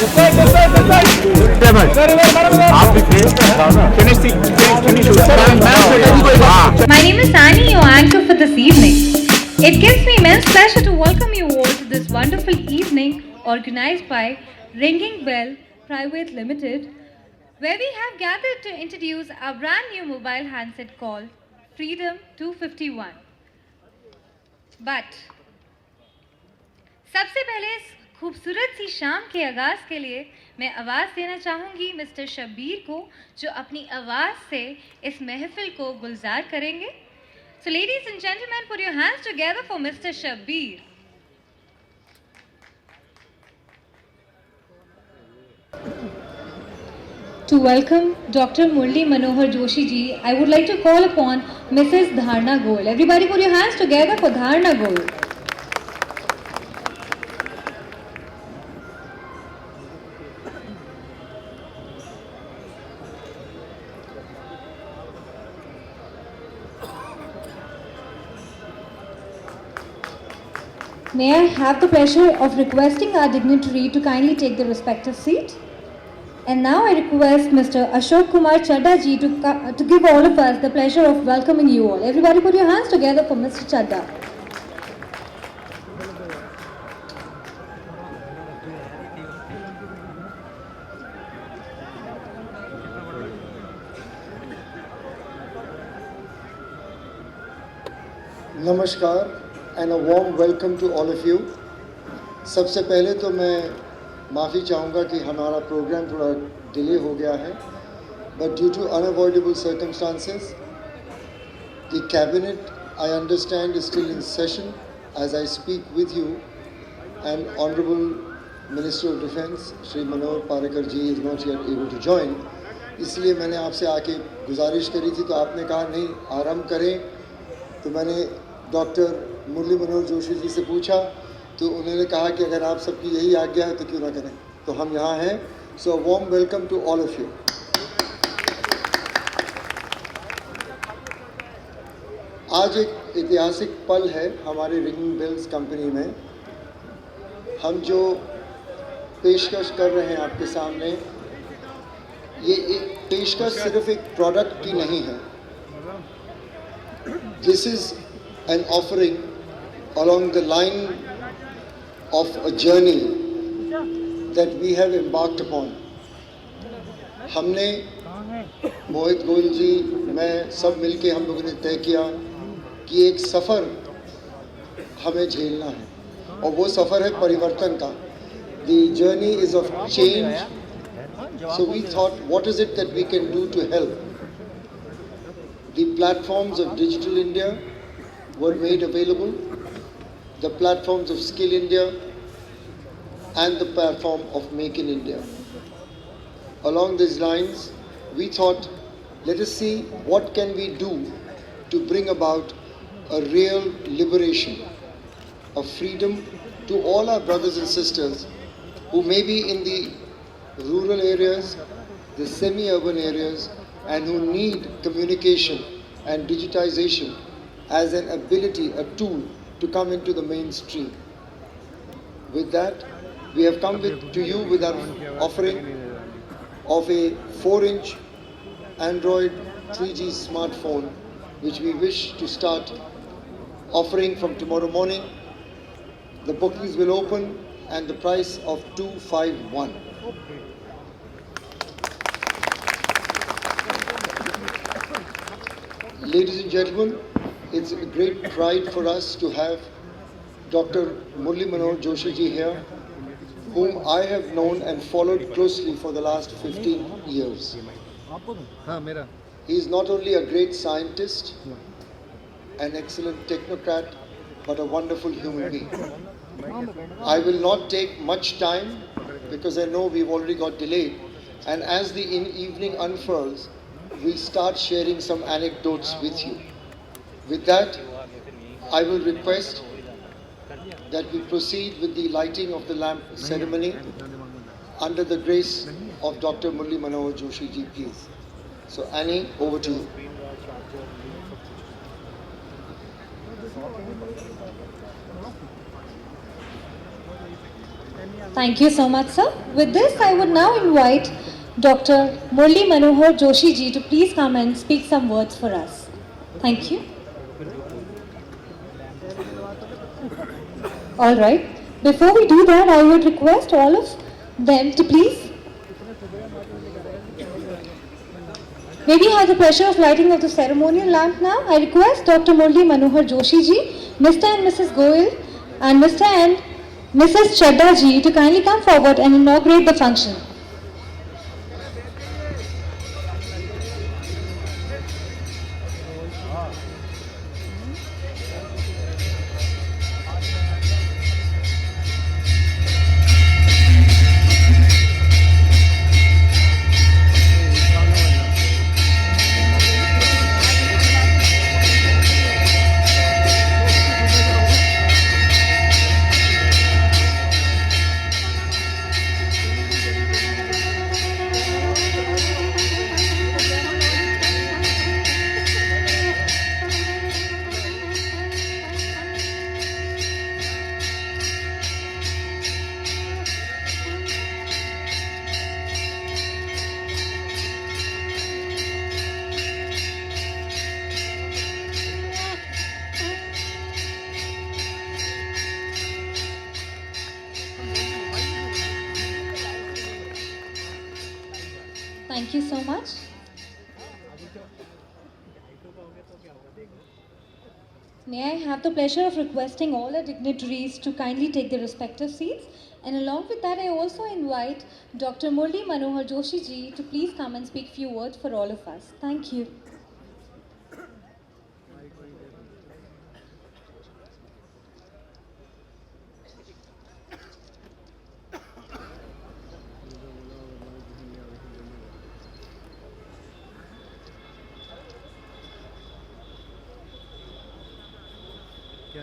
My name is Annie, your anchor for this evening. It gives me immense pleasure to welcome you all to this wonderful evening organized by Ringing Bell Private Limited, where we have gathered to introduce our brand new mobile handset called Freedom 251. But सबसे पहले इस खूबसूरत सी शाम के आगाज़ के लिए मैं आवाज़ देना चाहूँगी मिस्टर शब्बीर को, जो अपनी आवाज़ से इस महफिल को गुलजार करेंगे. So ladies and gentlemen, put your hands together for Mr. Shabbir. To welcome Dr. Murli Manohar Joshi ji, I would like to call upon Mrs. Dharna Goel. Everybody put your hands together for Dharna Goel. May I have the pleasure of requesting our dignitary to kindly take the respective seat? And now I request Mr. Ashok Kumar Chadda ji to give all of us the pleasure of welcoming you all. Everybody put your hands together for Mr. Chadda. Namaskar and a warm welcome to all of you. सबसे पहले तो मैं माफ़ी चाहूँगा कि हमारा programme थोड़ा delay हो गया है, but due to unavoidable circumstances, the cabinet, I understand, is still in session as I speak with you, and Honorable Minister of Defence Shri Nehru Park ji is not yet able to join. इसलिए मैंने आपसे आके गुजारिश करी थी, तो आपने कहा नहीं आरंभ करें. तो मैंने डॉक्टर मुरली मनोहर जोशी जी से पूछा, तो उन्होंने कहा कि अगर आप सबकी यही आज्ञा है तो क्यों ना करें. तो हम यहाँ हैं. So warm welcome to all of you. आज एक ऐतिहासिक पल है हमारे रिंगिंग बेल्स कंपनी में. हम जो पेशकश कर रहे हैं आपके सामने, ये एक पेशकश सिर्फ एक प्रोडक्ट की नहीं है. This is an offering along the line of a journey that we have embarked upon. हमने मोहित गोयल जी, मैं, सब मिलके हम लोगों ने तय किया कि एक सफ़र हमें झेलना है, और वो सफ़र है परिवर्तन का. The journey is of change. So we thought, what is it that we can do to help? The platforms of Digital India were made available, the platforms of Skill India and the platform of Make in India. Along these lines, we thought, let us see what can we do to bring about a real liberation of freedom to all our brothers and sisters who may be in the rural areas, the semi-urban areas, and who need communication and digitization as an ability, a tool to come into the mainstream. With that, we have come to you with our offering of a 4-inch Android 3G smartphone, which we wish to start offering from tomorrow morning. The bookings will open and the price of 251. Ladies and gentlemen, it's a great pride for us to have Dr. Murli Manohar Joshi ji here, whom I have known and followed closely for the last 15 years. He is not only a great scientist, an excellent technocrat, but a wonderful human being. I will not take much time because I know we've already got delayed, and as the evening unfurls, we'll start sharing some anecdotes with you. With that, I will request that we proceed with the lighting of the lamp ceremony under the grace of Dr. Murli Manohar Joshi ji, please. So Annie, over to you. Thank you so much, sir. With this, I would now invite Dr. Murli Manohar Joshi ji to please come and speak some words for us. Thank you. All right. Before we do that, I would request all of them to please. May we have the pleasure of lighting of the ceremonial lamp now? I request Dr. Murli Manohar Joshi ji, Mr. and Mrs. Goyal, and Mr. and Mrs. Chadda ji to kindly come forward and inaugurate the function. Thank you so much. May I have the pleasure of requesting all our dignitaries to kindly take their respective seats, and along with that I also invite Dr. Murli Manohar Joshi ji to please come and speak few words for all of us. Thank you.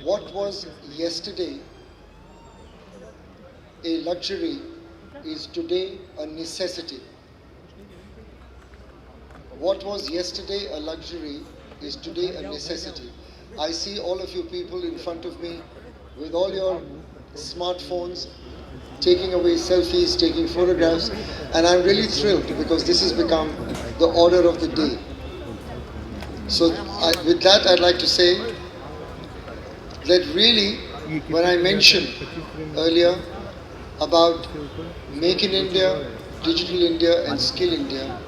What was yesterday a luxury is today a necessity. What was yesterday a luxury is today a necessity. I see all of you people in front of me with all your smartphones, taking away selfies, taking photographs, and I'm really thrilled because this has become the order of the day. So with that, I'd like to say that really, when I mentioned earlier about Make in India, Digital India and Skill India,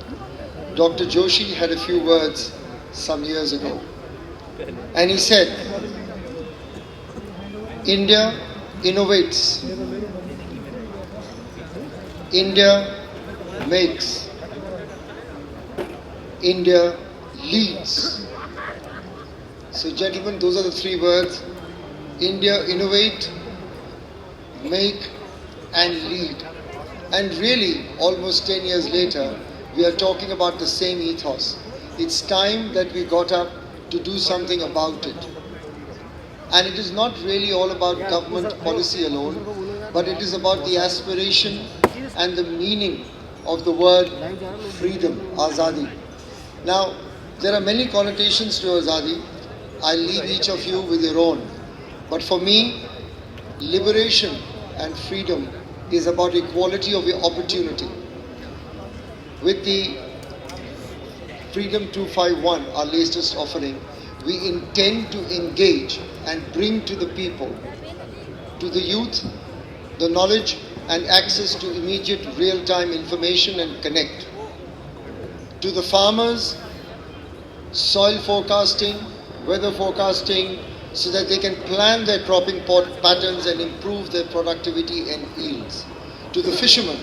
Dr. Joshi had a few words some years ago. And he said, India innovates, India makes, India leads. So gentlemen, those are the three words. India innovate, make and lead. And really, almost 10 years later, we are talking about the same ethos. It's time that we got up to do something about it. And it is not really all about government policy alone, but it is about the aspiration and the meaning of the word freedom, Azadi. Now, there are many connotations to Azadi. I'll leave each of you with your own. But for me, liberation and freedom is about equality of opportunity. With the Freedom 251, our latest offering, we intend to engage and bring to the people, to the youth, the knowledge and access to immediate real-time information and connect. To the farmers, soil forecasting, weather forecasting, so that they can plan their cropping patterns and improve their productivity and yields. To the fishermen,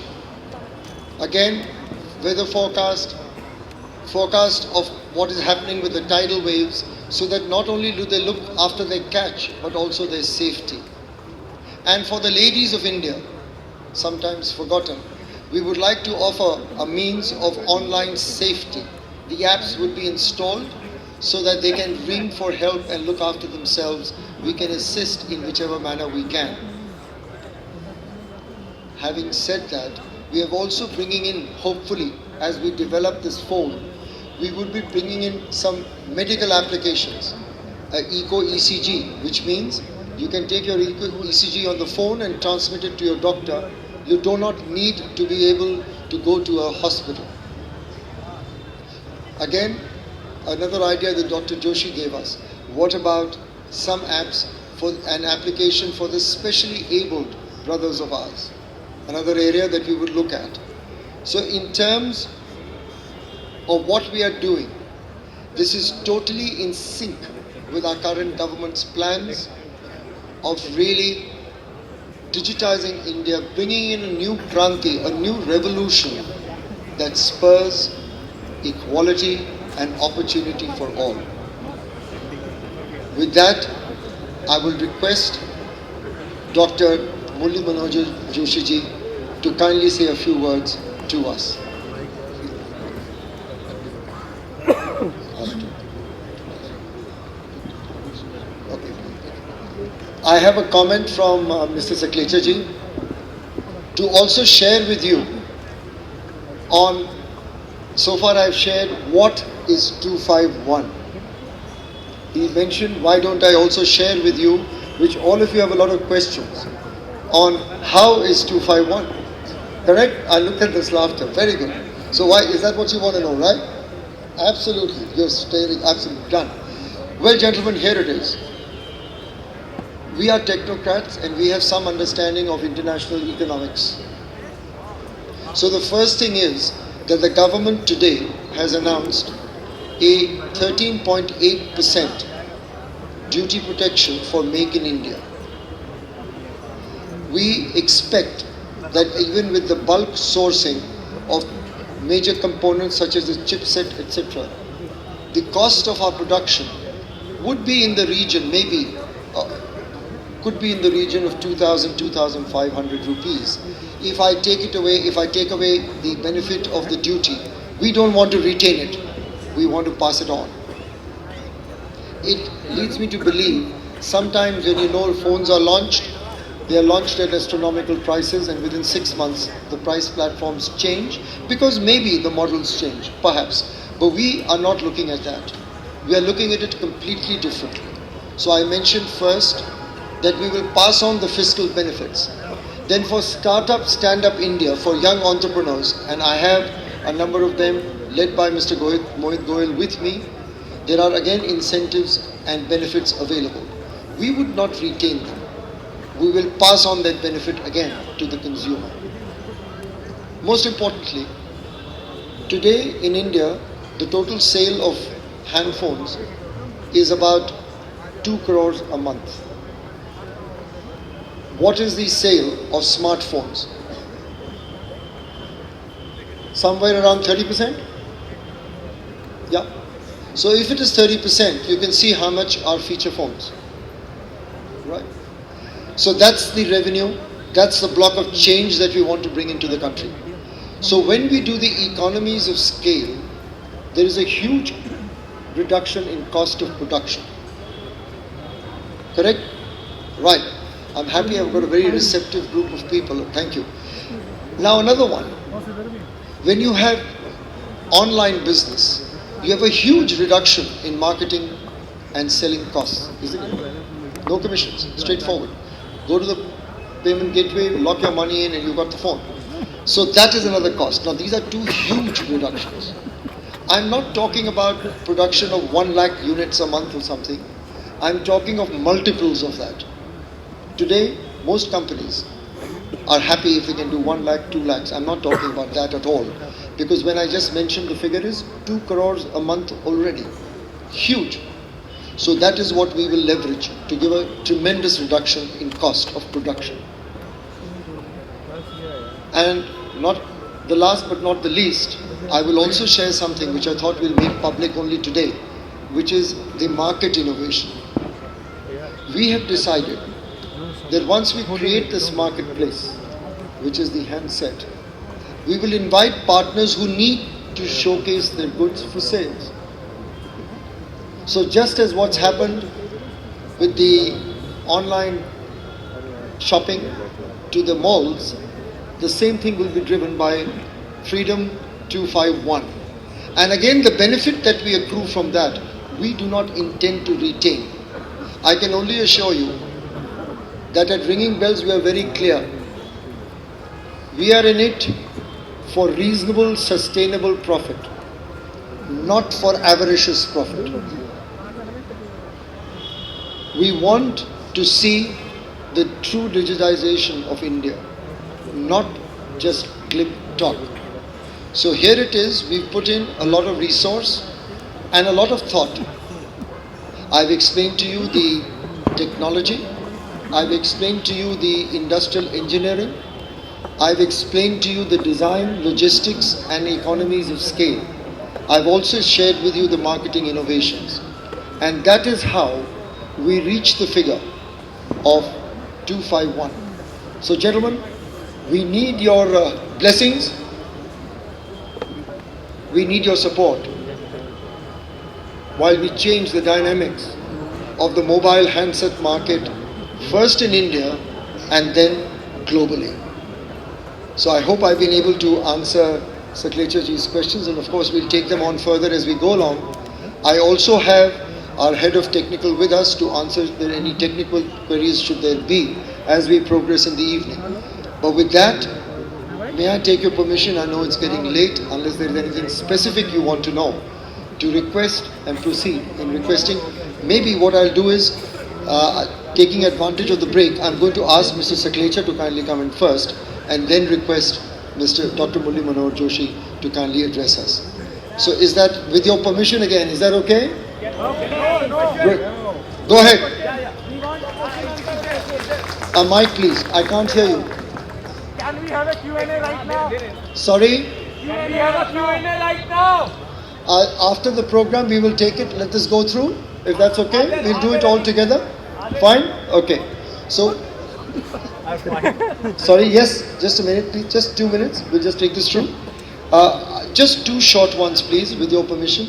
again, weather forecast of what is happening with the tidal waves, so that not only do they look after their catch, but also their safety. And for the ladies of India, sometimes forgotten, we would like to offer a means of online safety. The apps would be installed so that they can ring for help and look after themselves. We can assist in whichever manner we can. Having said that, we are also bringing in, hopefully, as we develop this phone, we would be bringing in some medical applications, eco ECG, which means You can take your ECG on the phone and transmit it to your doctor. You do not need to be able to go to a hospital. Again, another idea that Dr. Joshi gave us. What about some apps for an application for the specially abled brothers of ours? Another area that we would look at. So in terms of what we are doing, this is totally in sync with our current government's plans of really digitizing India, bringing in a new kranti, a new revolution that spurs equality and opportunity for all. With that, I will request Dr. Murli Manoj Joshi ji to kindly say a few words to us. Okay. I have a comment from Mr. Saklecha ji to also share with you on, so far I have shared what is 251. He mentioned, why don't I also share with you, which all of you have a lot of questions, on how is 251. Correct? I looked at this laughter. Very good. So why, is that what you want to know, right? Absolutely. You're staring, absolutely done. Well, gentlemen, here it is. We are technocrats and we have some understanding of international economics. So the first thing is that the government today has announced a 13.8% duty protection for Make in India. We expect that even with the bulk sourcing of major components such as the chipset, etc., the cost of our production would be in the region, maybe, could be in the region of 2,000, 2,500 rupees. If I take away the benefit of the duty, we don't want to retain it. We want to pass it on. It leads me to believe sometimes when you know phones are launched, they are launched at astronomical prices and within 6 months the price platforms change because maybe the models change, perhaps. But we are not looking at that. We are looking at it completely differently. So I mentioned first that we will pass on the fiscal benefits. Then for Startup Stand Up India, for young entrepreneurs, and I have a number of them led by Mr. Mohit Goyal with me, there are again incentives and benefits available. We would not retain them. We will pass on that benefit again to the consumer. Most importantly, today in India, the total sale of handphones is about 2 crores a month. What is the sale of smartphones? Somewhere around 30%? Yeah. So if it is 30%, you can see how much are feature phones. Right? So that's the revenue, that's the block of change that we want to bring into the country. So when we do the economies of scale, there is a huge reduction in cost of production. Correct? Right. I'm happy I've got a very receptive group of people. Thank you. Now another one. When you have online business, you have a huge reduction in marketing and selling costs, isn't it? No commissions, straightforward. Go to the payment gateway, lock your money in and you've got the phone. So that is another cost. Now these are two huge reductions. I'm not talking about production of 1 lakh units a month or something. I'm talking of multiples of that. Today, most companies are happy if they can do 1 lakh, 2 lakhs. I'm not talking about that at all. Because when I just mentioned the figure is 2 crores a month already. Huge. So that is what we will leverage to give a tremendous reduction in cost of production. And not the last but not the least, I will also share something which I thought we'll make public only today, which is the market innovation. We have decided that once we create this marketplace, which is the handset, we will invite partners who need to showcase their goods for sales. So just as what's happened with the online shopping to the malls, the same thing will be driven by Freedom 251. And again, the benefit that we accrue from that, we do not intend to retain. I can only assure you that at Ringing Bells we are very clear. We are in it for reasonable, sustainable profit, not for avaricious profit. We want to see the true digitization of India, not just glib talk. So here it is, we've put in a lot of resource and a lot of thought. I've explained to you the technology, I've explained to you the industrial engineering, I've explained to you the design, logistics and economies of scale. I've also shared with you the marketing innovations. And that is how we reach the figure of 251. So gentlemen, we need your blessings, we need your support while we change the dynamics of the mobile handset market, first in India and then globally. So I hope I've been able to answer Saklechaji's questions, and of course we'll take them on further as we go along. I also have our head of technical with us to answer any technical queries should there be as we progress in the evening. But with that, may I take your permission, I know it's getting late, unless there's anything specific you want to know, to request and proceed in requesting. Maybe what I'll do is, taking advantage of the break, I'm going to ask Mr. Saklecha to kindly come in first, and then request Mr. Dr. Murli Manohar Joshi to kindly address us. So is that, with your permission again, is that okay? Great. Go ahead. A mic please, I can't hear you. Can we have a Q&A right now? Sorry? Can we have a Q&A right now? After the program we will take it, let us go through, if that's okay. We'll do it all together. Fine? Okay. So, sorry, yes, just a minute please, just 2 minutes, we'll just take this through. Just two short ones please, with your permission.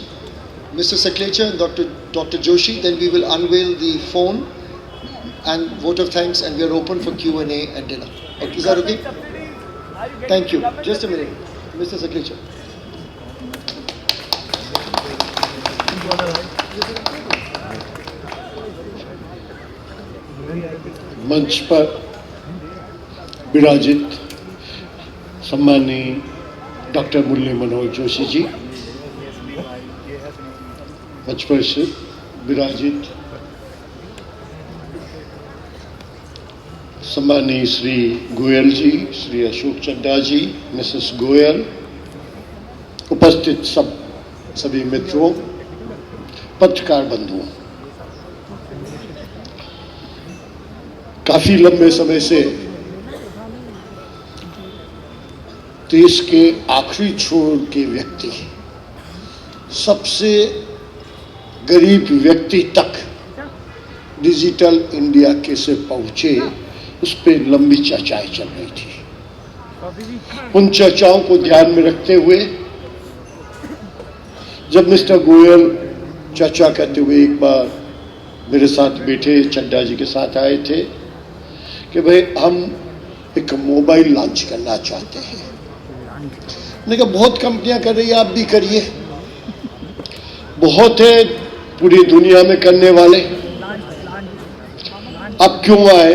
Mr. Saklecha and Dr. Joshi, then we will unveil the phone and vote of thanks, and we are open for Q&A and dinner. Okay, is that okay? Thank you. Just a minute. Mr. Saklecha. मंच पर विराजित सम्माननीय doctor Murli Manohar Joshi ji, मंच पर से विराजित सम्माननीय श्री गोयल जी, श्री अशोक चड्डा जी, Mrs Goyal, उपस्थित सभी मित्रों, पत्रकार बंधुओं, काफी लंबे समय से देश के आखिरी छोर के व्यक्ति, सबसे गरीब व्यक्ति तक डिजिटल इंडिया कैसे पहुंचे, उस पर लंबी चर्चाएं चल रही थी। उन चर्चाओं को ध्यान में रखते हुए जब मिस्टर गोयल चर्चा करते हुए एक बार मेरे साथ बैठे, चड्डा जी के साथ आए थे कि भाई हम एक मोबाइल लॉन्च करना चाहते हैं। मैंने कहा बहुत कंपनियां कर रही है, आप भी करिए, बहुत है पूरी दुनिया में करने वाले, आप क्यों आए,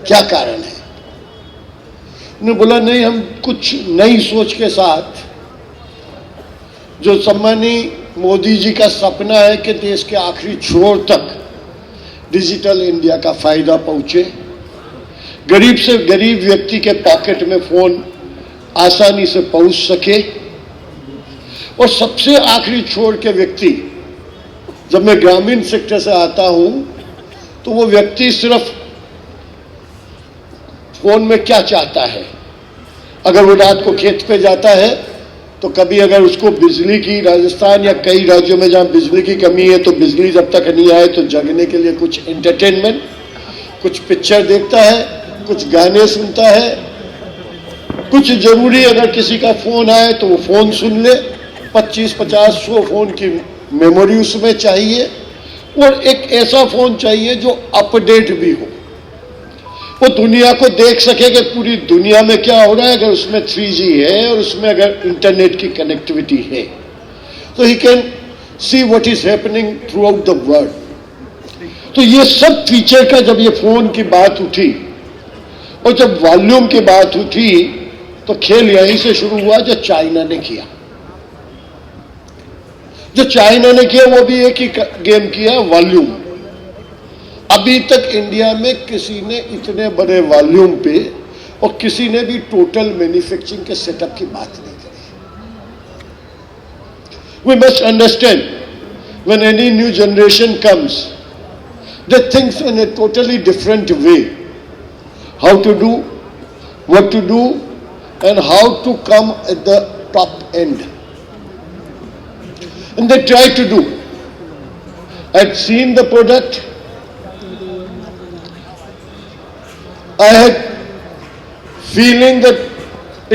क्या कारण है? उन्होंने बोला नहीं, हम कुछ नई सोच के साथ, जो सम्माननीय मोदी जी का सपना है कि देश के आखिरी छोर तक डिजिटल इंडिया का फायदा पहुंचे, गरीब से गरीब व्यक्ति के पॉकेट में फोन आसानी से पहुंच सके, और सबसे आखिरी छोर के व्यक्ति, जब मैं ग्रामीण सेक्टर से आता हूं तो वो व्यक्ति सिर्फ फोन में क्या चाहता है, अगर वो रात को खेत पे जाता है तो कभी अगर उसको बिजली की, राजस्थान या कई राज्यों में जहां बिजली की कमी है तो बिजली जब तक नहीं आए तो जगने के लिए कुछ एंटरटेनमेंट, कुछ पिक्चर देखता है, कुछ गाने सुनता है, कुछ जरूरी अगर किसी का फोन आए तो वो फोन सुन ले, 25-50-100 फोन की मेमोरी उसमें चाहिए, और एक ऐसा फोन चाहिए जो अपडेट भी हो, वो दुनिया को देख सके कि पूरी दुनिया में क्या हो रहा है। अगर उसमें 3G है और उसमें अगर इंटरनेट की कनेक्टिविटी है तो he can see what is happening through out the world. तो ये सब फीचर का जब ये फोन की बात उठी और जब वॉल्यूम की बात उठी तो खेल यहीं से शुरू हुआ जो चाइना ने किया। जो चाइना ने किया वो भी एक ही गेम किया, वॉल्यूम। अभी तक इंडिया में किसी ने इतने बड़े वॉल्यूम पे और किसी ने भी टोटल मैन्युफैक्चरिंग के सेटअप की बात नहीं करी। We must understand when any new generation comes they thinks in a totally different way, how to do, what to do and how to come at the top end, and they try to do. I'd seen the product. I had feeling that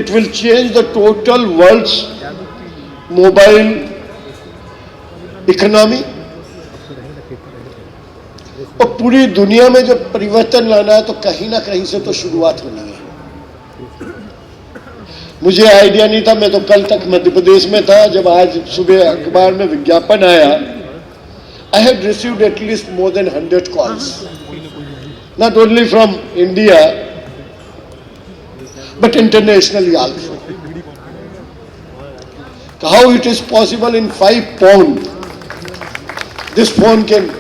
it will change the total world's mobile economy. और पूरी दुनिया में जब परिवर्तन लाना है तो कहीं ना कहीं से तो शुरुआत होनी है। मुझे आइडिया नहीं था, मैं तो कल तक मध्य प्रदेश में था जब आज सुबह अखबार में विज्ञापन आया। I have received at least more than 100 calls, not only from India but internationally also. How it is possible in 5 pound this phone can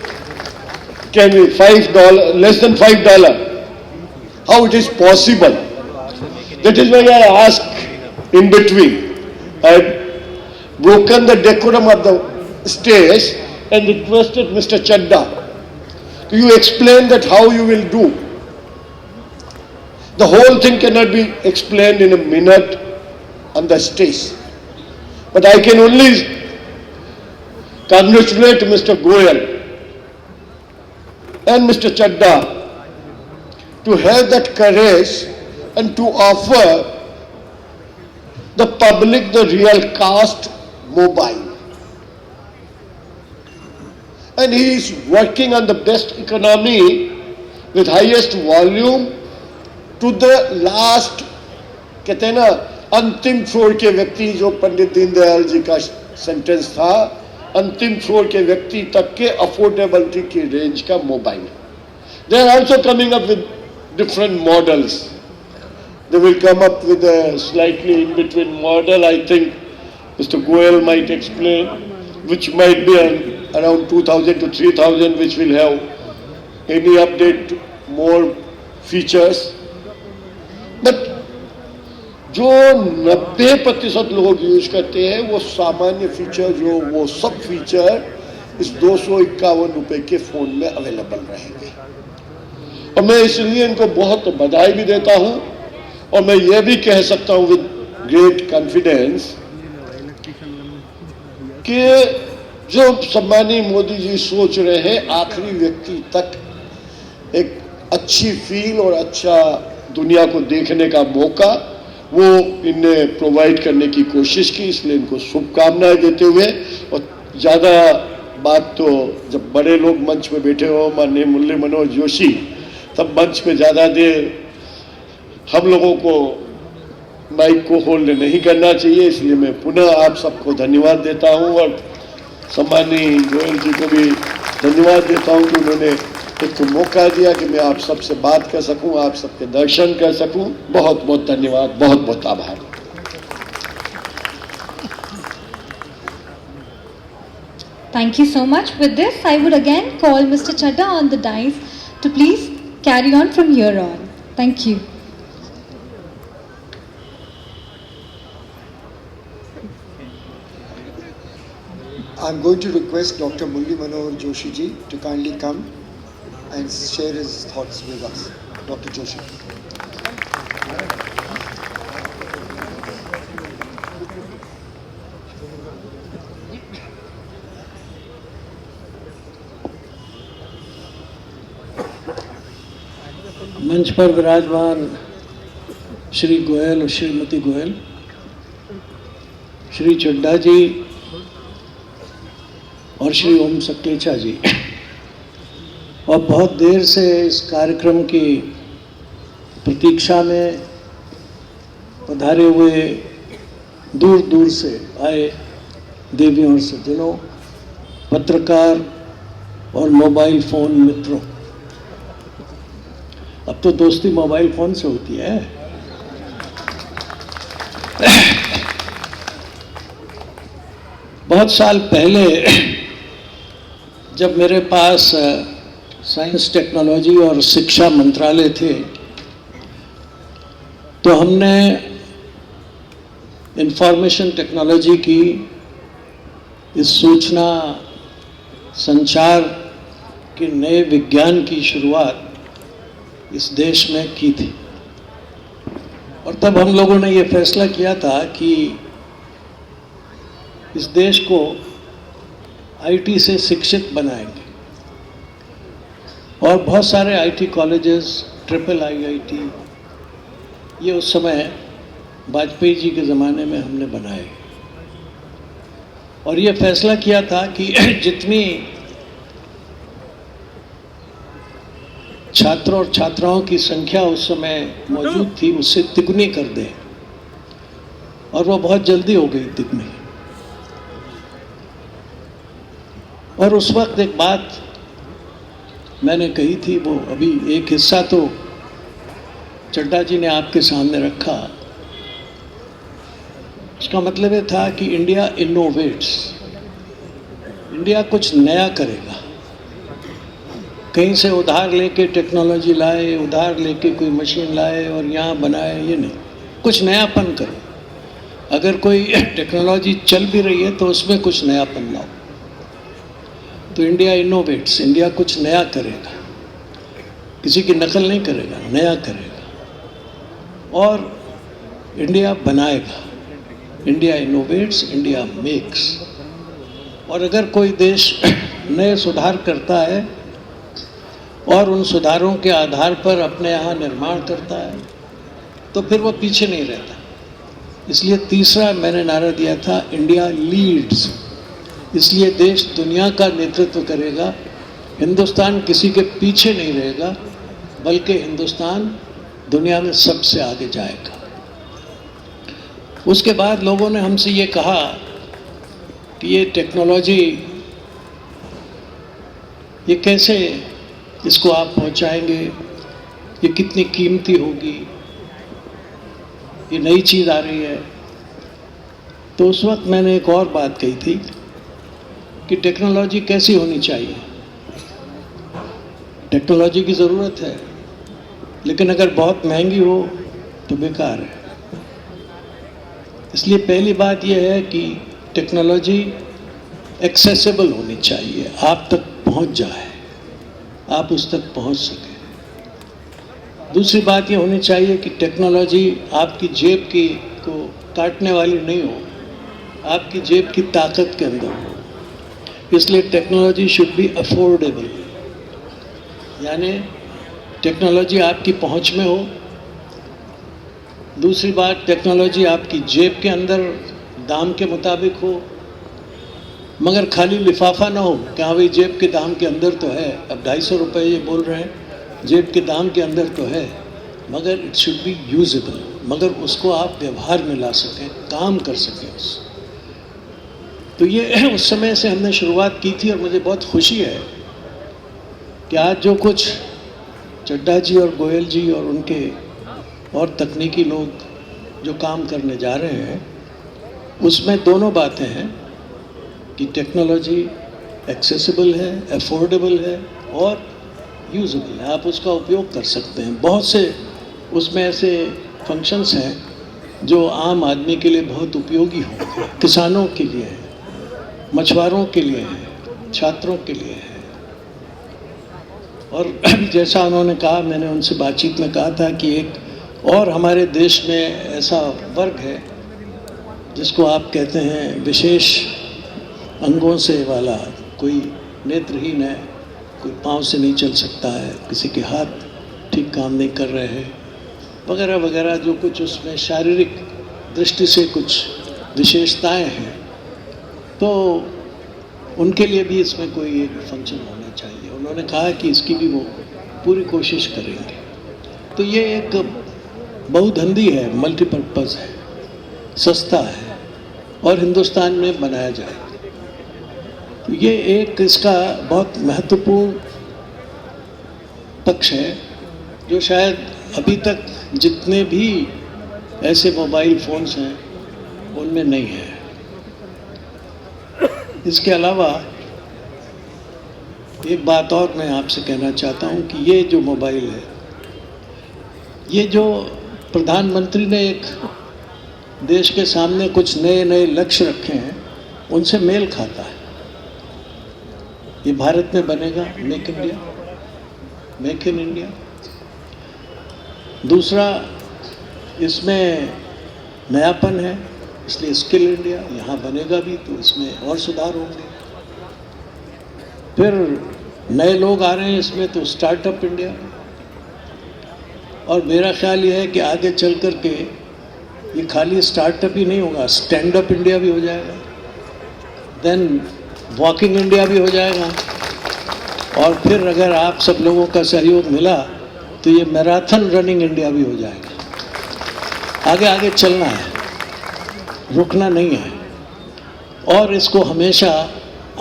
be $5, less than $5. How it is possible? That is why I asked in between. I had broken the decorum of the stage and requested Mr. Chadda, do you explain that how you will do? The whole thing cannot be explained in a minute on the stage. But I can only congratulate Mr. Goyal and Mr. Chadda to have that courage and to offer the public the real cost mobile. And he is working on the best economy with highest volume to the last, कहते हैं ना, अंतिम floor के व्यक्ति, जो पंडित दीनदयाल जी का sentence था, अंतिम फ्लोर के व्यक्ति तक के अफोर्डेबिलिटी की रेंज का mobile. They are also coming up with different models. They will come up with a slightly in between model. I think Mr. Goyal might explain, which might be around 2,000 to 3,000, which will have any update, more features. But जो 90% लोग use करते हैं वो सामान्य feature, जो वो सब feature इस 251 रुपए के फोन में अवेलेबल रहेंगे। और मैं इसलिए इनको बहुत बधाई भी देता हूं और मैं ये भी कह सकता हूं विद ग्रेट कॉन्फिडेंस कि जो सम्मानीय मोदी जी सोच रहे हैं आखिरी व्यक्ति तक एक अच्छी फील और अच्छा दुनिया को देखने का मौका, वो इन्हें प्रोवाइड करने की कोशिश की। इसलिए इनको शुभकामनाएं देते हुए, और ज़्यादा बात तो जब बड़े लोग मंच पे बैठे हो, माननीय मुरली मनोहर जोशी, तब मंच पे ज़्यादा देर हम लोगों को माइक को होल्ड नहीं करना चाहिए। इसलिए मैं पुनः आप सबको धन्यवाद देता हूं और सम्मानीय गोयल जी को भी धन्यवाद देता हूं कि उन्होंने एक मौका दिया कि मैं आप सबसे बात कर सकूं, आप सबके दर्शन कर सकूं। बहुत बहुत धन्यवाद, बहुत बहुत आभार। Thank you so much. With this, I would again call Mr. Chadda on the dais to please carry on from here on. Thank you. I'm going to request Dr. Murli Manohar Joshi ji to kindly come and share his thoughts with us. Dr. Joshi. मंच पर विराजमान श्री गोयल और श्रीमती गोयल, श्री चड्डा जी और श्री ओम सक्लेचा जी, और बहुत देर से इस कार्यक्रम की प्रतीक्षा में पधारे हुए दूर दूर से आए देवियों और सज्जनों, पत्रकार, और मोबाइल फ़ोन मित्रों। अब तो दोस्ती मोबाइल फ़ोन से होती है। बहुत साल पहले जब मेरे पास साइंस, टेक्नोलॉजी और शिक्षा मंत्रालय थे, तो हमने इंफॉर्मेशन टेक्नोलॉजी की, इस सूचना संचार के नए विज्ञान की शुरुआत इस देश में की थी। और तब हम लोगों ने ये फैसला किया था कि इस देश को आईटी से शिक्षित बनाएंगे। और बहुत सारे आईटी कॉलेजेस, ट्रिपल आईआईटी, ये उस समय वाजपेयी जी के ज़माने में हमने बनाए। और ये फैसला किया था कि जितनी छात्रों और छात्राओं की संख्या उस समय मौजूद थी, उससे तिगुनी कर दें। और वो बहुत जल्दी हो गई तिगुनी। और उस वक्त एक बात मैंने कही थी, वो अभी एक हिस्सा तो चड्ढा जी ने आपके सामने रखा। उसका मतलब ये था कि इंडिया इनोवेट्स, इंडिया कुछ नया करेगा। कहीं से उधार लेके टेक्नोलॉजी लाए, उधार लेके कोई मशीन लाए और यहाँ बनाए, ये नहीं, कुछ नयापन करो। अगर कोई टेक्नोलॉजी चल भी रही है तो उसमें कुछ नयापन लाओ। तो इंडिया इनोवेट्स, इंडिया कुछ नया करेगा, किसी की नकल नहीं करेगा, नया करेगा। और इंडिया बनाएगा। India innovates, India makes. और अगर कोई देश नए सुधार करता है और उन सुधारों के आधार पर अपने यहाँ निर्माण करता है, तो फिर वो पीछे नहीं रहता। इसलिए तीसरा मैंने नारा दिया था, इंडिया लीड्स। इसलिए देश दुनिया का नेतृत्व करेगा। हिंदुस्तान किसी के पीछे नहीं रहेगा, बल्कि हिंदुस्तान दुनिया में सबसे आगे जाएगा। उसके बाद लोगों ने हमसे ये कहा कि ये टेक्नोलॉजी, ये कैसे इसको आप पहुंचाएंगे, ये कितनी कीमती होगी, ये नई चीज़ आ रही है। तो उस वक्त मैंने एक और बात कही थी कि टेक्नोलॉजी कैसी होनी चाहिए। टेक्नोलॉजी की ज़रूरत है, लेकिन अगर बहुत महंगी हो तो बेकार है। इसलिए पहली बात यह है कि टेक्नोलॉजी एक्सेसिबल होनी चाहिए, आप तक पहुंच जाए, आप उस तक पहुंच सकें। दूसरी बात यह होनी चाहिए कि टेक्नोलॉजी आपकी जेब की को काटने वाली नहीं हो, आपकी जेब की ताकत के अंदर हो। इसलिए टेक्नोलॉजी शुड बी अफोर्डेबल, यानी टेक्नोलॉजी आपकी पहुंच में हो। दूसरी बात, टेक्नोलॉजी आपकी जेब के अंदर दाम के मुताबिक हो, मगर खाली लिफाफा ना हो कि हाँ भाई जेब के दाम के अंदर तो है, अब 250 रुपये ये बोल रहे हैं, जेब के दाम के अंदर तो है, मगर इट शुड बी यूजेबल, मगर उसको आप व्यवहार में ला सकें, काम कर सकें उस। तो ये उस समय से हमने शुरुआत की थी। और मुझे बहुत खुशी है कि आज जो कुछ चड्ढा जी और गोयल जी और उनके और तकनीकी लोग जो काम करने जा रहे हैं, उसमें दोनों बातें हैं कि टेक्नोलॉजी एक्सेसिबल है, अफोर्डेबल है और यूजेबल है, आप उसका उपयोग कर सकते हैं। बहुत से उसमें ऐसे फंक्शंस हैं जो आम आदमी के लिए बहुत उपयोगी होंगे, किसानों के लिए हैं, मछुआरों के लिए हैं, छात्रों के लिए हैं। और जैसा उन्होंने कहा, मैंने उनसे बातचीत में कहा था कि एक और हमारे देश में ऐसा वर्ग है जिसको आप कहते हैं विशेष अंगों से वाला, कोई नेत्रहीन है, कोई पाँव से नहीं चल सकता है, किसी के हाथ ठीक काम नहीं कर रहे हैं, वगैरह वगैरह, जो कुछ उसमें शारीरिक दृष्टि से कुछ विशेषताएं हैं, तो उनके लिए भी इसमें कोई एक फंक्शन होना चाहिए। उन्होंने कहा कि इसकी भी वो पूरी कोशिश करेंगे। तो ये एक बहुधंधी है, मल्टीपर्पज़ है, सस्ता है और हिंदुस्तान में बनाया जाएगा। तो ये एक इसका बहुत महत्वपूर्ण पक्ष है जो शायद अभी तक जितने भी ऐसे मोबाइल फ़ोन्स हैं उनमें नहीं है। इसके अलावा एक बात और मैं आपसे कहना चाहता हूं कि ये जो मोबाइल है, ये जो प्रधानमंत्री ने एक देश के सामने कुछ नए नए लक्ष्य रखे हैं उनसे मेल खाता है। ये भारत में बनेगा, make India, make in India. दूसरा, इसमें नयापन है, इसलिए स्किल इंडिया यहाँ बनेगा भी, तो इसमें और सुधार होंगे। फिर नए लोग आ रहे हैं इसमें, तो स्टार्टअप इंडिया। और मेरा ख्याल ये है कि आगे चल कर के ये खाली स्टार्टअप ही नहीं होगा, स्टैंड अप इंडिया भी हो जाएगा, देन वॉकिंग इंडिया भी हो जाएगा। और फिर अगर आप सब लोगों का सहयोग मिला तो ये मैराथन रनिंग इंडिया भी हो जाएगा। आगे आगे चलना है, रुकना नहीं है, और इसको हमेशा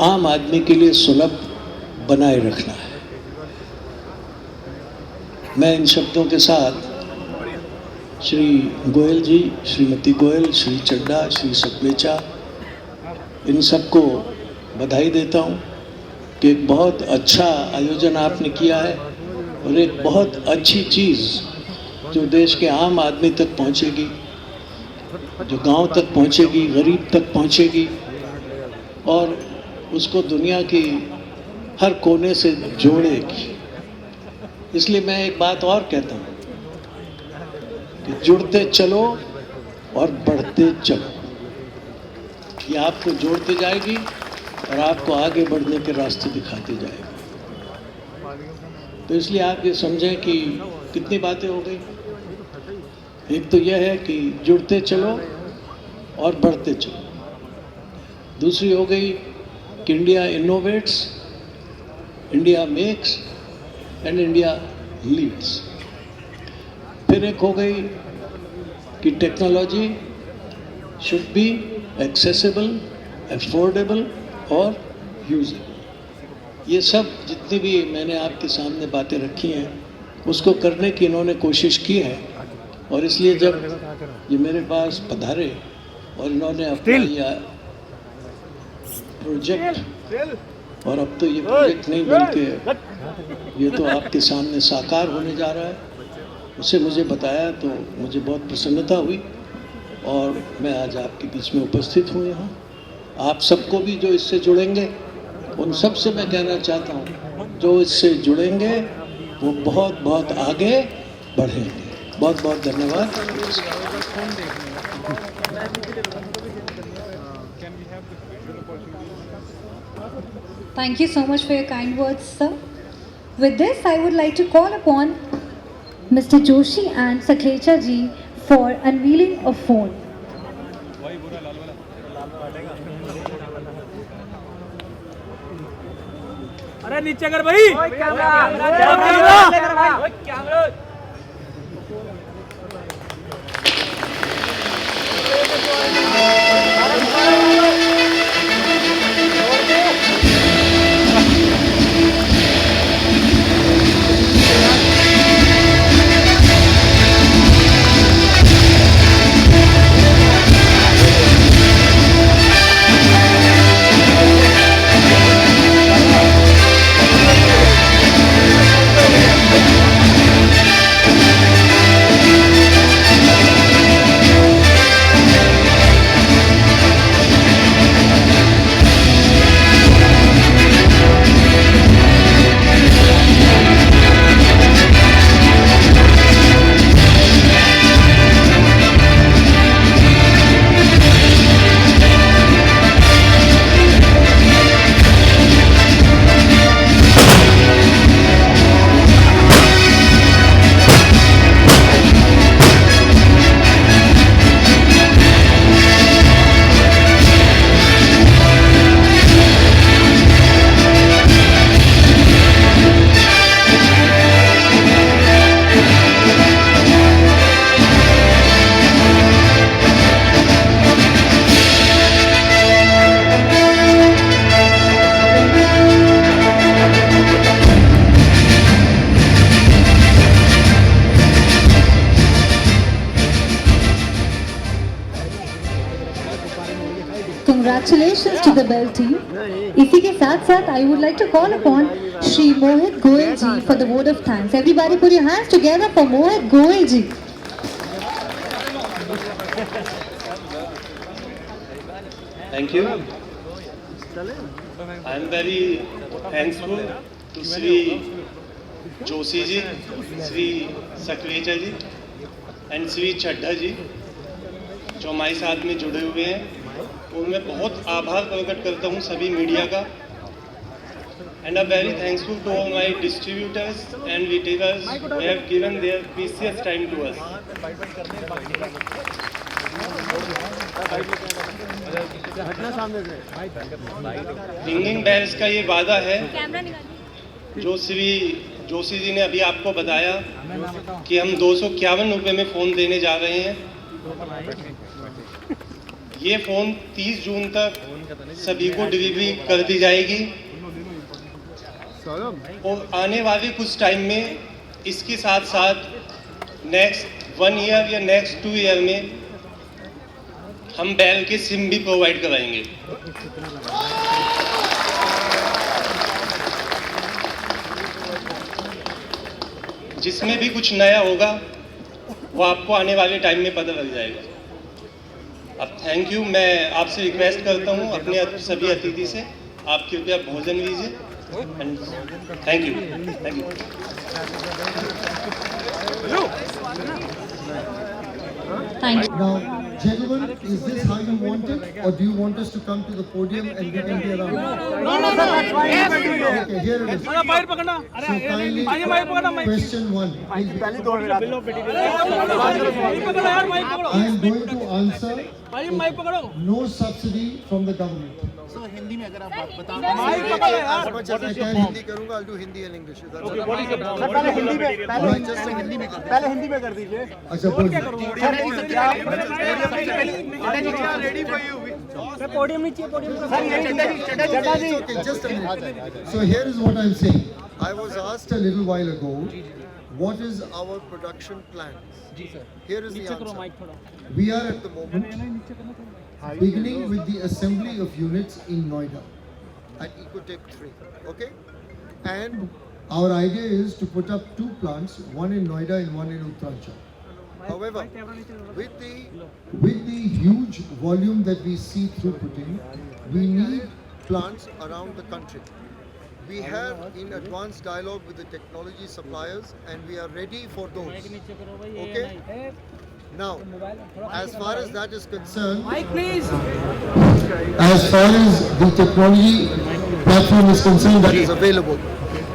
आम आदमी के लिए सुलभ बनाए रखना है। मैं इन शब्दों के साथ श्री गोयल जी, श्रीमती गोयल, श्री चड्ढा, श्री सतलेचा, इन सबको बधाई देता हूँ कि एक बहुत अच्छा आयोजन आपने किया है और एक बहुत अच्छी चीज़ जो देश के आम आदमी तक पहुँचेगी, जो गांव तक पहुँचेगी, गरीब तक पहुँचेगी और उसको दुनिया की हर कोने से जोड़ेगी। इसलिए मैं एक बात और कहता हूँ कि जुड़ते चलो और बढ़ते चलो। ये आपको जोड़ते जाएगी और आपको आगे बढ़ने के रास्ते दिखाते जाएगी। तो इसलिए आप ये समझें कि कितनी बातें हो गई। एक तो यह है कि जुड़ते चलो और बढ़ते चलो। दूसरी हो गई कि India innovates, India makes and India leads. फिर एक हो गई कि technology should be accessible, affordable और यूजेबल। ये सब जितनी भी मैंने आपके सामने बातें रखी हैं उसको करने की इन्होंने कोशिश की है। और इसलिए जब ये मेरे पास पधारे और इन्होंने अपना ये प्रोजेक्ट, और अब तो ये प्रोजेक्ट नहीं बल्कि ये तो आपके सामने साकार होने जा रहा है, उसे मुझे बताया तो मुझे बहुत प्रसन्नता हुई और मैं आज आपके बीच में उपस्थित हूँ यहाँ। आप सबको भी जो इससे जुड़ेंगे उन सब से मैं कहना चाहता हूँ जो इससे जुड़ेंगे वो बहुत बहुत आगे बढ़ेंगे। बहुत बहुत धन्यवाद। Thank you so much for your kind words, sir. With this, I would like to call upon Mr. Joshi and Saklecha ji for unveiling a phone. अरे नीचे कर भाई, camera Congratulations to the Bell team. इसी के साथ साथ I would like to call upon Shri Mohit Goyal ji for the vote of thanks. Everybody put your hands together for Mohit Goyal ji. Thank you. I am very thankful to Sri Joshi ji, Sri Sakreja ji and Sri Chadha ji जो हमारे साथ में जुड़े हुए हैं, और मैं बहुत आभार प्रकट करता हूँ सभी मीडिया का. And I'm very thankful to all my distributors and retailers who have given their precious time to us. Ringing bells का ये वादा है जो श्री जोशी जी ने अभी आपको बताया कि हम 251 रुपये में फ़ोन देने जा रहे हैं. ये फ़ोन 30 जून तक सभी को डिलीवरी कर दी जाएगी और आने वाले कुछ टाइम में इसके साथ साथ नेक्स्ट 1 ईयर या नेक्स्ट 2 ईयर में हम बेल के सिम भी प्रोवाइड कराएंगे. जिसमें भी कुछ नया होगा वो आपको आने वाले टाइम में पता लग जाएगा. अब थैंक यू. मैं आपसे रिक्वेस्ट करता हूँ अपने सभी अतिथि से आप कृपया भोजन लीजिए. Thank you. Thank you. Thank you. Now, gentlemen, is this how you want it, or do you want us to come to the podium and we can be around? Okay, here it is. So kindly, question 1. I am going to answer no subsidy from the government. As much as I can Hindi करूँगा, I'll do Hindi and English. पहले हिंदी में कर दीजिए. अच्छा बोलिए. Ready for you. Podium नीचे podium. Okay, just a minute. So here is what I'm saying. I was asked a little while ago, what is our production plans? Here is the answer. We are at the moment beginning with the assembly of units in Noida at Ecotech 3. Okay? And our idea is to put up 2 plants, one in Noida and one in Uttarakhand. However, with the huge volume that we see throughputing, we need plants around the country. We have in advanced dialogue with the technology suppliers and we are ready for those. Okay? Now, as far as that is concerned, as far as the technology platform is concerned that is available,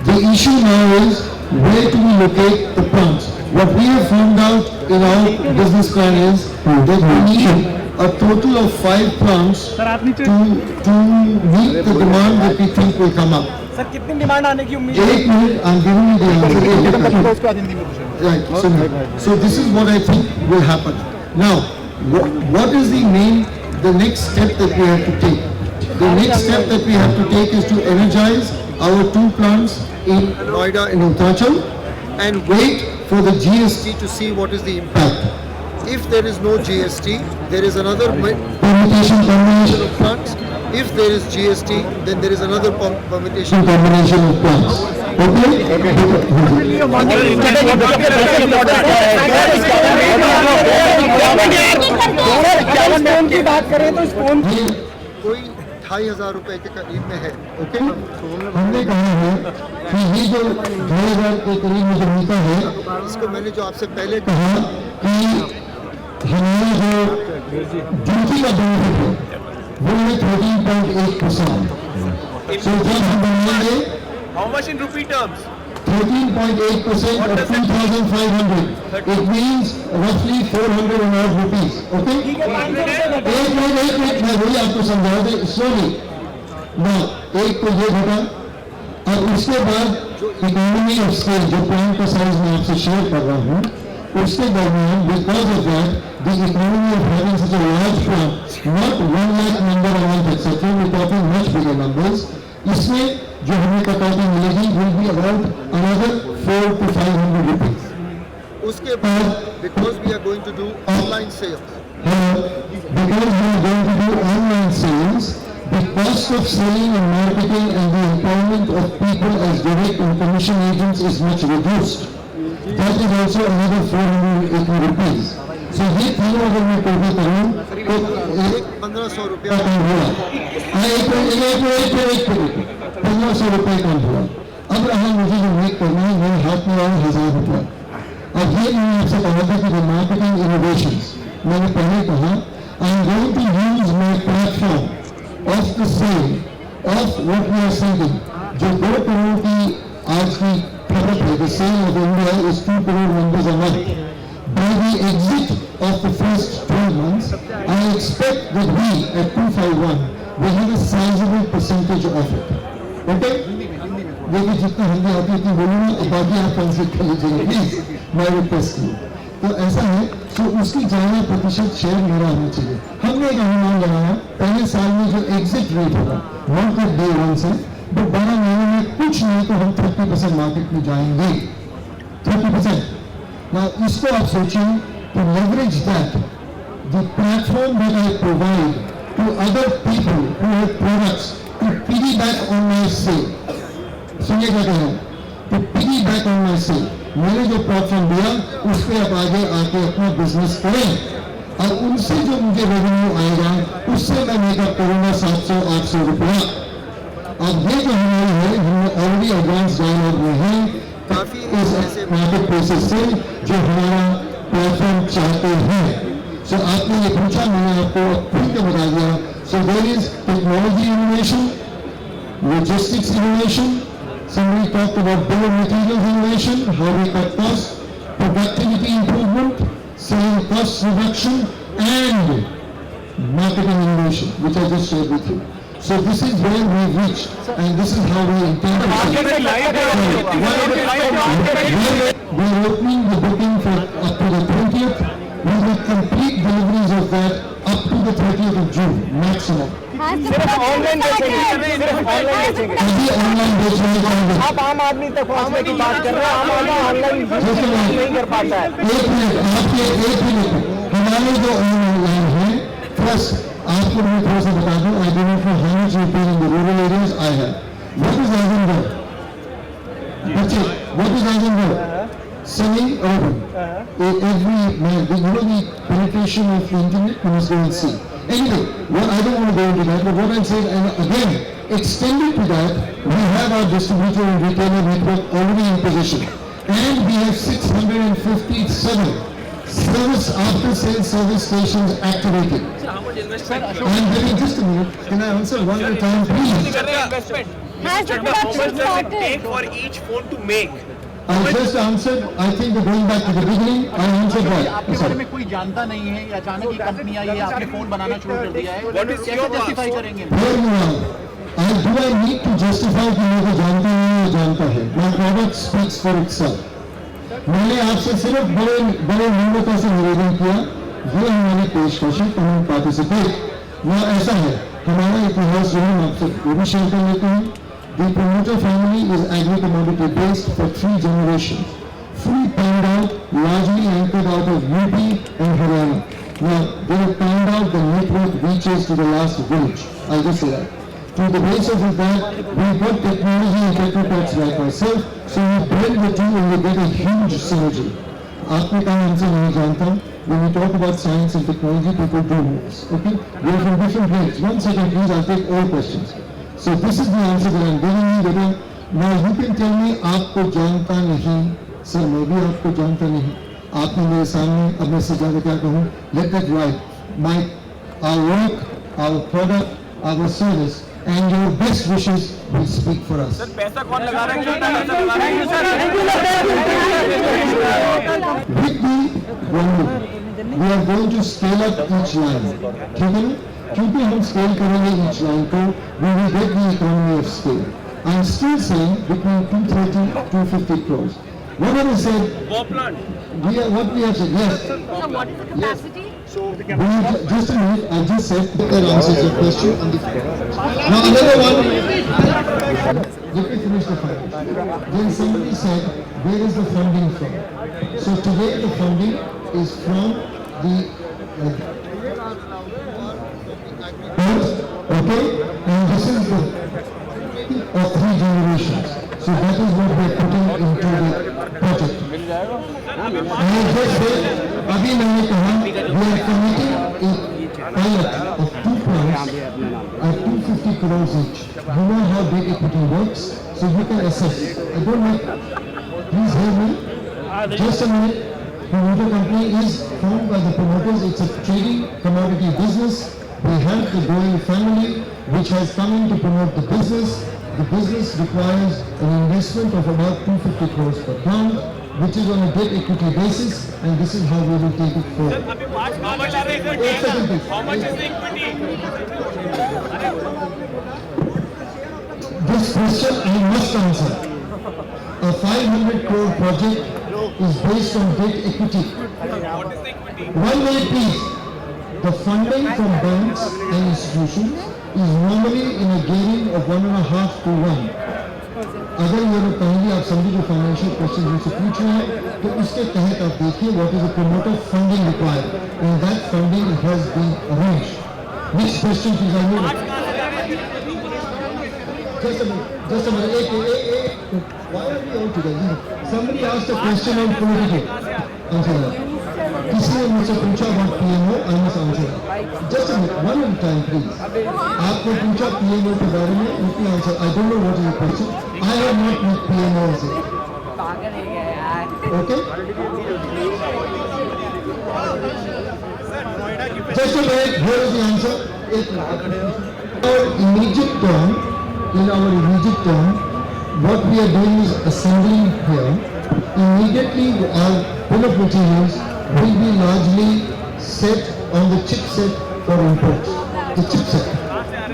the issue now is where to locate the plants. What we have found out in our business plan is that we need a total of 5 plants to meet the demand that we think will come up. Sir कितनी demand आने की उम्मीद है? 1 minute, I'm giving you the answer. Right, so this is what I think will happen. Now, what is the next step that we have to take? The next step that we have to take is to energize our 2 plants in Noida and Uttarakhand and wait for the GST to see what is the impact. If there is no GST, there is another permutation combination of plants. If there is GST, then there is another permutation combination of plants. की बात करें तो phone कोई 2,500 रुपए के करीब में है. ओके, हमने कहा है कि ये जो 2,000 के करीब में जो मिलता है, इसको मैंने जो आपसे पहले कहा कि हमारा जो ड्यूटी का बेनिफिट है वो है 13.8%. So जब हम बनाएंगे, हाउ मच इन रूपी terms? 13.8% of 2,500. It means roughly 400 and odd rupees. Okay? एक मिनट मैं वही आपको समझा दे slowly. Now, एक तो ये घटा और उसके बाद जो इकोनॉमी ऑफ स्केल जो प्लान का साइज मैं आपसे शेयर कर रहा हूँ, उसके दरमियान because of that the economy of having such a large plant, not 1 lakh number a month etc. we're talking much bigger numbers. इसमें जो हमें कटौती मिलेगी will be about another 400 to 500 rupees. उसके बाद because we are going to do online sales. Because we are going to do online sales, cost of selling and marketing and the employment of people as direct and commission agents is much reduced. That is also another 480 rupees. So ये तीनों अगर मैं total करूँ तो 1500 रुपया कम हुआ। एक 1500 रुपये कम हुआ। अब रहा मुझे जो मेक करना है मेरे हाथ में आया 1000 रुपया। अब ये मैंने आपसे कहा था कि मार्केटिंग इनोवेशंस मैंने पहले कहा I am going to use my platform of the sale of what we are selling. जो 2 करोड़ की आज की खबर है, the sale of India is 2 crore members a month. By the exit of the first 12 months, I expect that we at 251 will have a sizable percentage of it. Okay? देखिए जितना हिंदी आती है उतनी बोलूँगा और बाकी आप ट्रांसलेट कर लीजिएगा प्लीज, मैं रिक्वेस्ट की। तो ऐसा है तो उसकी ज़्यादा प्रतिशत शेयर मेरा होना चाहिए। हमने एक अनुमान लगाया पहले साल में जो एग्जिट रेट होगा 1 के डे 1 से तो 12 महीने में कुछ नहीं तो हम 30% मार्केट में जाएंगे। 30%। Now इसको आप सोचिए to leverage that the platform that I provide to other people who have products to piggyback on my sale. सुनिए क्या कह रहा हूँ, to piggyback on my sale. मैंने जो प्लेटफॉर्म दिया उस पर आप आगे आके अपना बिजनेस करें और उनसे जो मुझे रेवेन्यू आएगा उससे मैं मेकअप करूंगा 700-800 रुपया। अब ये जो हमारे है हमने ऑलरेडी एडवांस डायलॉग में है काफी ऐसे मार्केट प्लेसेस से जो हमारा प्लेटफॉर्म चाहते हैं। सो आपने ये पूछा मैंने आपको खुल के बता दिया। So there is technology innovation, logistics innovation. Somebody talked about bill of materials innovation, how we cut costs, productivity improvement, selling cost reduction, and marketing innovation, which I just shared with you. So this is where we've reached, and this is how we intend to we are opening the booking for up to the 20th. We will complete deliveries of that up to the 30th of June maximum. सिर्फ online बेचेंगे, सिर्फ online बेचेंगे। अभी online बेचने का आप आम आदमी तक पहुंचने की बात कर रहे हैं, आम आदमी ऑनलाइन नहीं कर पाता है। एक मिनट हमारे जो ऑनलाइन है फर्स्ट आपको मैं थोड़ा सा बता दूं। I don't know how much you pay in the rural areas I have. What is Azamgarh? बच्चे what is Azamgarh? Selling urban. Every man, you know the penetration of the internet, you must go and see. Anyway, well, I don't want to go into that, but what I'm saying, and again, extended to that, we have our distributor and retailer network already in position. And we have 657 service after sales service stations activated. I'm getting just a minute. Can I answer one at a time, please? Has the production started? for each phone to make? I just answered, I think going back to the beginning, I answered right. आपके बारे में कोई जानता नहीं है या अचानक ही company आई है आपने फोन बनाना शुरू कर दिया है, कैसे जस्टिफाई करेंगे? Here you are. Do I need to justify कि मेरे को जानता नहीं है जानता है? My product speaks for itself. मैंने आपसे सिर्फ बड़े निम्नता से निवेदन किया, ये हमारी पेशकश है, तुम पार्टिसिपेट। ना ऐसा है, हमारा इतिहास जो है आपसे वो भी शेयर कर लेते हैं। The promoter family is agri-commodity based for 3 generations. Fully panned out, largely anchored out of UP and Haryana. Now, they have panned out the network reaches to the last village. I'll just say that. To the basis of that, we've got technology and technocrats like myself, so we blend the two and we get a huge synergy. आपने कहा हमसे नहीं जानता. When we talk about science and technology, people do this. Okay? We are from different places. 1 second, please. I'll take all questions. So this is the answer that I'm giving you, बेटा. Now you can tell me आपको जानता नहीं, sir मैं भी आपको जानता नहीं, आपने मेरे सामने अब मैं से ज़्यादा क्या कहूँ? Let that right. Our work, our product, our service, and your best wishes will speak for us. Sir पैसा कौन लगा रहा है? कितना पैसा लगा रहे हैं sir? With the volume, we are going to scale up each line. ठीक है ना? क्योंकि हम स्केल करेंगे each line को, we will get the economy of scale. I'm still saying between 230-250 crores. Whatever I said, what we have said, yes. So what is the capacity? Just a minute, I just said that answers your question. Now another one, let me finish the final. Then somebody said, where is the funding from? So today the funding is from the okay? And this is the of 3 generations. So that is what we are putting into the project. And I just said, अभी मैंने कहा, we are committing a pilot of 2 plants at 250 crores each. You know how big equity works, so you can assess. I don't know. Please hear me. Just a minute. Promoter company is formed by the promoters. It's a trading commodity business. We have the Goyal family, which has come in to promote the business. The business requires an investment of about 250 crores per plant, which is on a debt equity basis, and this is how we will take it forward. How much are they? How much is the equity? This question I must answer. A 500 crore project is based on debt equity. What is the equity? 1 minute please. The funding from banks and institutions is normally in a gearing of 1.5 to 1. अगर ये लोग कहेंगे आप सभी जो financial question मुझसे पूछ रहे हैं तो उसके तहत आप देखिए what is the promoter funding required and that funding has been arranged. Next question please. I know just a minute. Why are we all together? Somebody asked a question on political. Answer that. किसी ने मुझसे पूछा about PMO, I must answer. Just a minute, one at a time please. आपने पूछा PMO के बारे में, let me answer. I don't know what is the question. I have not met PMO as yet. Okay? Just a minute, here is the answer. In our immediate term, what we are doing is assembling here. Immediately our bill of materials will be largely set on the chipset for imports. The chipset.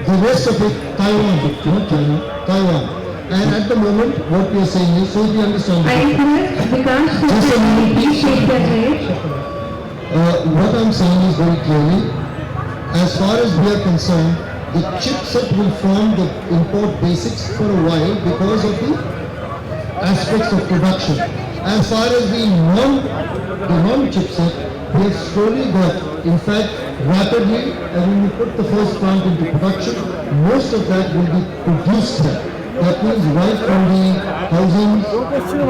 The rest of it, Taiwan, not China, Taiwan. And at the moment, what we are saying is, so we understand. Just a minute, please. What I'm saying is very clearly, as far as we are concerned, the chipset will form the import basics for a while because of the aspects of production. As far as the non-chipset, we have slowly got, in fact, rapidly, and when we put the first plant into production, most of that will be produced there. That means right from the housings,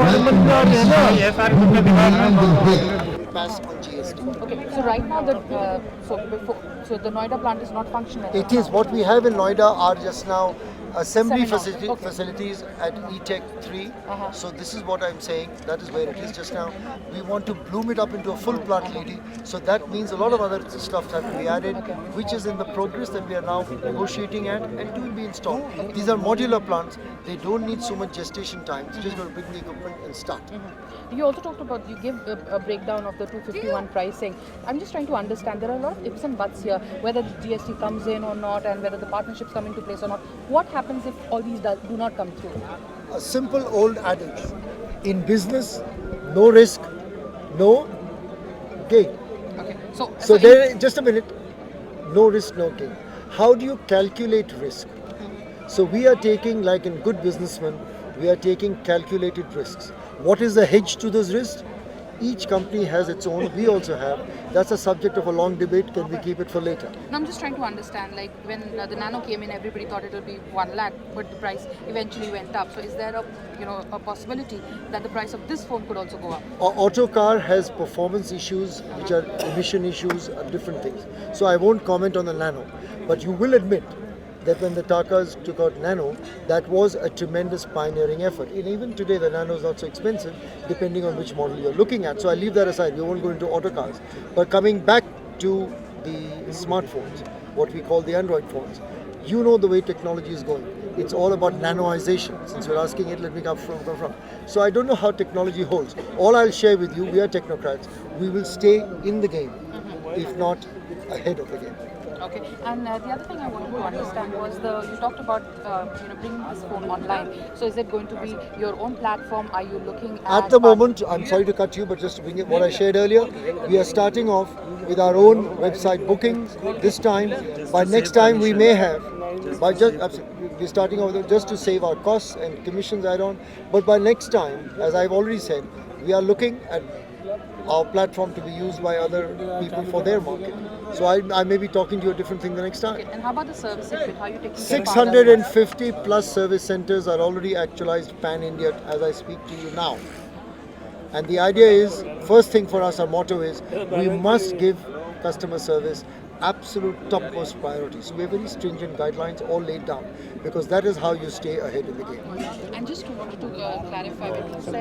right from the PCBs, we will be making them here. Pass on GST. Okay, so right now so the Noida plant is not functional. It is. What we have in Noida are just now assembly Seminar. Okay. facilities at E-Tech 3. So this is what I'm saying. That is where it is just now. We want to bloom it up into a full plant lady. So that means a lot of other stuff have to be added, which is in the progress that we are now negotiating at and to be installed. These are modular plants. They don't need so much gestation time. It's just going to bring the equipment and start. You also talked about, you gave a breakdown of the 251 pricing. I'm just trying to understand, there are a lot of ifs and buts here, whether the GST comes in or not and whether the partnerships come into place or not. What happens if all these do not come through? A simple old adage. In business, no risk, no gain. Okay. So there, just a minute. No risk, no gain. How do you calculate risk? So we are taking, like in good businessmen, we are taking calculated risks. What is the hedge to those risks? Each company has its own. We also have. That's a subject of a long debate. Can we keep it for later? Now I'm just trying to understand, like when the Nano came in, everybody thought it will be 1 lakh, but the price eventually went up. So is there a possibility that the price of this phone could also go up? Auto car has performance issues, which are emission issues, different things. So I won't comment on the Nano, but you will admit that when the Tatas took out Nano, that was a tremendous pioneering effort. And even today, the Nano is not so expensive, depending on which model you're looking at. So I leave that aside. We won't go into auto cars. But coming back to the smartphones, what we call the Android phones, you know the way technology is going. It's all about nanoization. Since you're asking it, let me come from. So I don't know how technology holds. All I'll share with you, we are technocrats. We will stay in the game, if not ahead of the game. Okay, and the other thing I wanted to understand was you talked about bringing this phone online. So is it going to be your own platform? Are you looking at... At the moment, I'm sorry to cut you, but just to bring it what I shared earlier, we are starting off with our own website bookings this time. By next time we may have, we're starting off just to save our costs and commissions add on. But by next time, as I've already said, we are looking at our platform to be used by other people for their market. So I may be talking to you a different thing the next time. Okay, and how about the servicing bit? How are you taking care of our 650 plus service centers are already actualized pan-India as I speak to you now. And the idea is, first thing for us, our motto is, we must give customer service absolute topmost priority. So we have very stringent guidelines all laid down, because that is how you stay ahead in the game. And just wanted to clarify when you said